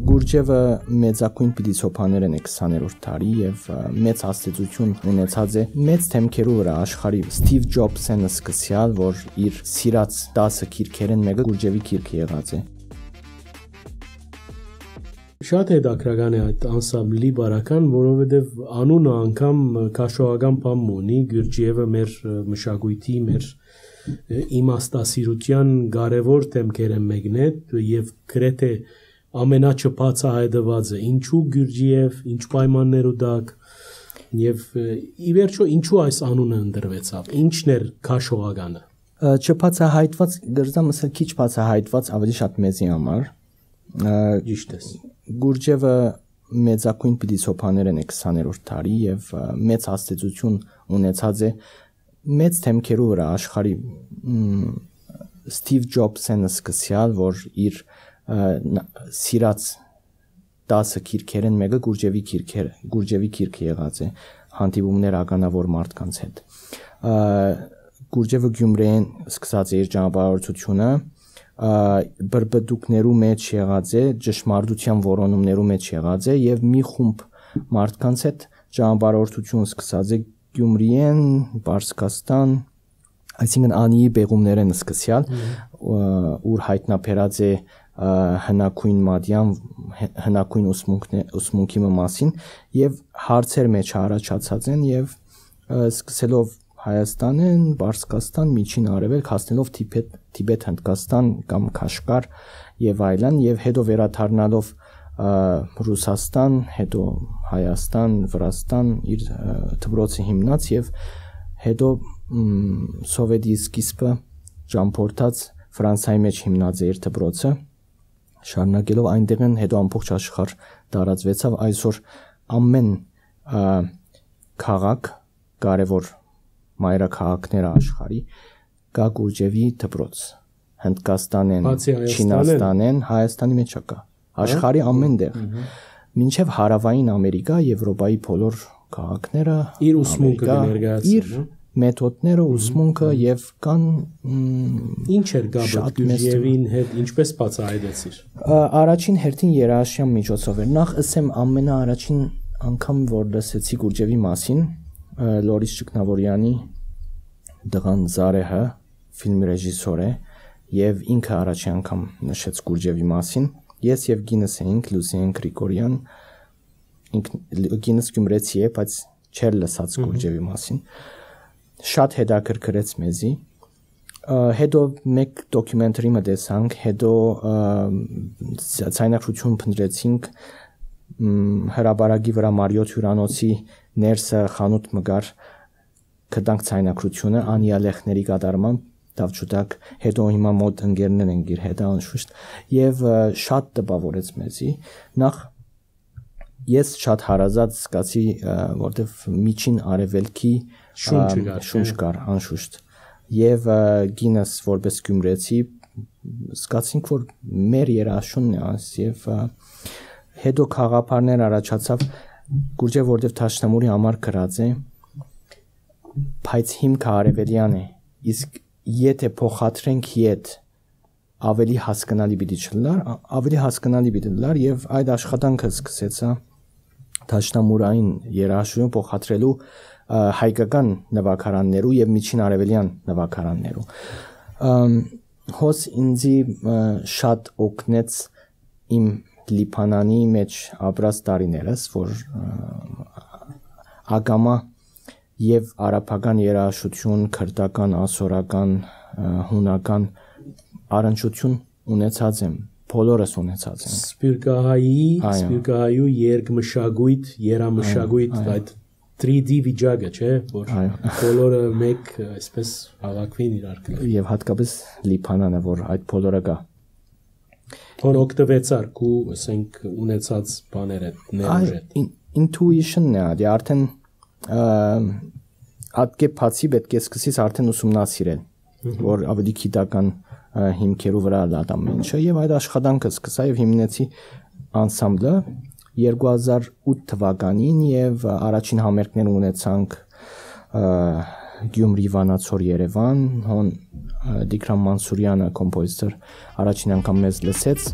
Գուրջևը մեծակույն պիդիսոփաներն է 20-րդ դարի եւ մեծ աստեցություն ունեցած է մեծ թեմքերու վրա աշխարհի Ստիվ Ջոբսը սկսյալ, որ իր սիրած 10 քիրքերեն մեկը Գուրջևի քիրքը եղած է։ Շատ հետաքրքրական է այդ անսամբլի բարական, որովհետև անունը անգամ քաշողական բան ունի, Գուրջևը մեր մշակույթի, մեր իմաստասիրության կարևոր թեմքերը մեկն է եւ գրեթե ամենաչփածահայտվածը ինչու Գուրջև, ինչ պայմաններու դակ եւ ի վերջո ինչու այս անունը ընտրվեցավ, ինչն էր քաշողականը։ Չփածահայտված գրզամ ասել քիչ բացահայտված ավելի շատ մեծի համար։ Ճիշտ է։ Գուրջևը մեծակույն պիդիսոփաներն է 20-րդ դարի եւ մեծ աստեցություն ունեցած է մեծ թեմքերու վրա աշխարհի Ստիվ Ջոբսը սկսյալ, որ իր սիրած 10 քիրքերեն մեկը Գուրջևի քիրքը եղած է հանդիպումներ ականավոր մարդկանց հետ։ Գուրջևը Գյումրիեն սկսած է իր ճանապարհորդությունը բրբդուկներու մեջ եղած է, ճշմարտության որոնումներու մեջ եղած է եւ մի խումբ մարդկանց հետ ճանապարհորդություն սկսած է Գյումրիեն, Պարսկաստան, այսինքն Անիի բեղումներն սկսյալ, ուր հայտնաբերած է հնակույն մադյան, հնակույն ուսմունքի մասին եւ հարցեր մեջ առաջացած են եւ սկսելով Հայաստանեն, Պարսկաստան, Միջին Արևելք հասնելով Տիբետ, Հնդկաստան կամ Քաշկար եւ այլն եւ հետո վերադառնալով Ռուսաստան, հետո Հայաստան, Վրաստան իր դպրոցը հիմնած եւ հետո սովետի սկիզբը ճամփորդած Ֆրանսիայի մեջ հիմնած է իր դպրոցը շարունակելով այնտեղն հետո ամբողջ աշխարհ տարածվեցավ այսօր ամեն քաղաք կարևոր մայրաքաղաքները աշխարհի կա Գուրջևի դպրոց Հնդկաստանեն, Չինաստանեն, Հայաստանի մեջ կա աշխարհի ամեն տեղ մինչև հարավային Ամերիկա, Եվրոպայի բոլոր քաղաքները իր ուսմունքը ներկայացնում իր մեթոդները ուսմունքը եւ կան ինչ էր գաբը Գուրջևին հետ ինչպես բացահայտեցիր առաջին հերթին երաժշտության միջոցով էր նախ ասեմ ամենաառաջին անգամ որ լսեցի Գուրջևի մասին Լորիս Ճգնավորյանի դղան Զարեհը ֆիլմի ռեժիսոր է եւ ինքը առաջին անգամ նշեց Գուրջևի մասին ես եւ Գինս էինք Լուսիեն Գրիգորյան Գինս Գյումրեցի է բայց չէր լսած Գուրջևի մասին շատ հետաքրքրեց մեզի հետո մեկ դոկումենտարի մը տեսանք հետո ցայնակրություն փնտրեցինք հրաբարագի վրա Մարիոթ հյուրանոցի ներսը խանութ մգար կդանք ցայնակրությունը անիալեխների կատարմամբ դավճուտակ հետո հիմա մոտ ընկերներ են գիր հետա անշուշտ եւ շատ տպավորեց մեզի նախ ես շատ հարազատ զգացի որտեվ միջին արևելքի շունչ կար անշուշտ եւ Գինս որպես գյումրեցի զգացինք որ մեր երաշունն է աս եւ հետո խաղապարներ առաջացավ Գուրջև որտեվ Թաշնամուրի համար գրած է բայց հիմքը արևելյան է իսկ եթե փոխադրենք իդ ավելի հասկանալի պիտի լար եւ այդ աշխատանքը սկսեցա Թաշնամուրային երաշտություն փոխադրելու հայկական նվագարաններու եւ միջին արևելյան նվագարաններու հոս ինձի շատ օգնեց իմ Լիբանանի մեջ ապրած տարիներս որ ագամա եւ արաբական երաժշտություն, քրդական, ասորական, հունական առնչություն ունեցած եմ, բոլորս ունեցած եմ։ Սպիրկահայու երգմշակույթ, երամշակույթ, այդ 3D վիճակը, չէ՞, որ բոլորը մեկ այսպես հավաքվին իրար կլոր։ Եվ հատկապես Լիբանանը, որ այդ բոլորը կա։ Որ օգտվեցար քու, ասենք, ունեցած բաները, ներուժը։ Intuition-ն է, դե արդեն ատկե բացի պետք է սկսես արդեն ուսումնասիրել, որ ավելի գիտական հիմքերու վրա լատամ ինչը եւ այդ աշխատանքը սկսա եւ հիմնեցի անսամբլը 2008 թվականին եւ առաջին համերգներ ունեցանք Գյումրի Վանացոր Երևան հոն Դիկրամ Մանսուրյանը կոմպոզիտոր առաջին անգամ մեզ լսեց